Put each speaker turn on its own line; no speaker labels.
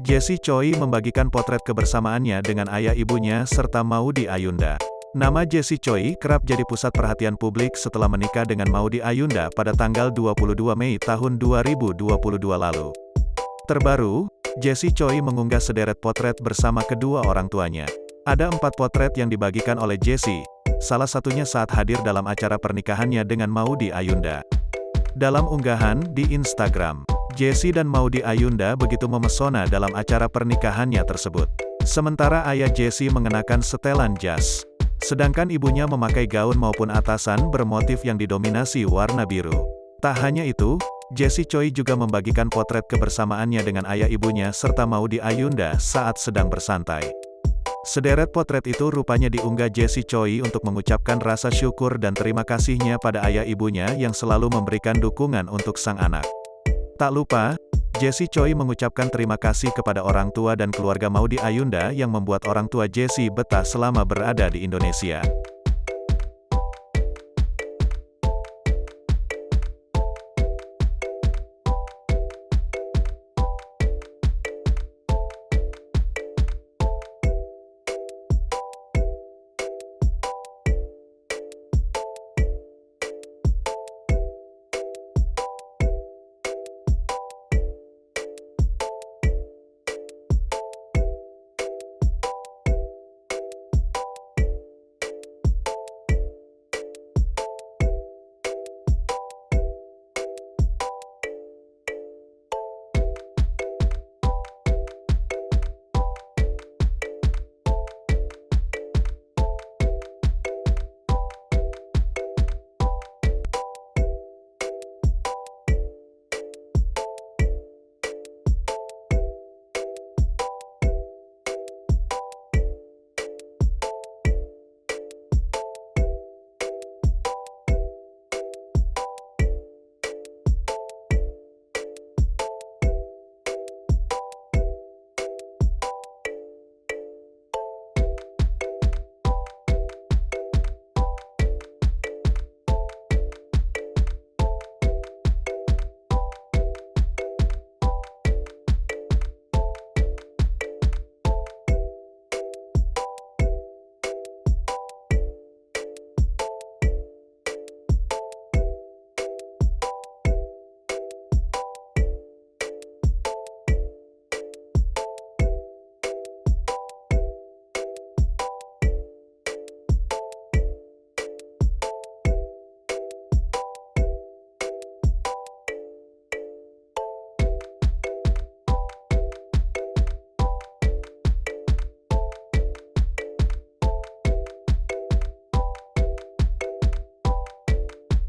Jessie Choi membagikan potret kebersamaannya dengan ayah ibunya serta Maudy Ayunda. Nama Jessie Choi kerap jadi pusat perhatian publik setelah menikah dengan Maudy Ayunda pada tanggal 22 Mei tahun 2022 lalu. Terbaru, Jessie Choi mengunggah sederet potret bersama kedua orang tuanya. Ada 4 potret yang dibagikan oleh Jessie, salah satunya saat hadir dalam acara pernikahannya dengan Maudy Ayunda. Dalam unggahan di Instagram, Jessie dan Maudy Ayunda begitu memesona dalam acara pernikahannya tersebut. Sementara ayah Jessie mengenakan setelan jas, sedangkan ibunya memakai gaun maupun atasan bermotif yang didominasi warna biru. Tak hanya itu, Jessie Choi juga membagikan potret kebersamaannya dengan ayah ibunya serta Maudy Ayunda saat sedang bersantai. Sederet potret itu rupanya diunggah Jessie Choi untuk mengucapkan rasa syukur dan terima kasihnya pada ayah ibunya yang selalu memberikan dukungan untuk sang anak. Tak lupa, Jessie Choi mengucapkan terima kasih kepada orang tua dan keluarga Maudy Ayunda yang membuat orang tua Jessie betah selama berada di Indonesia.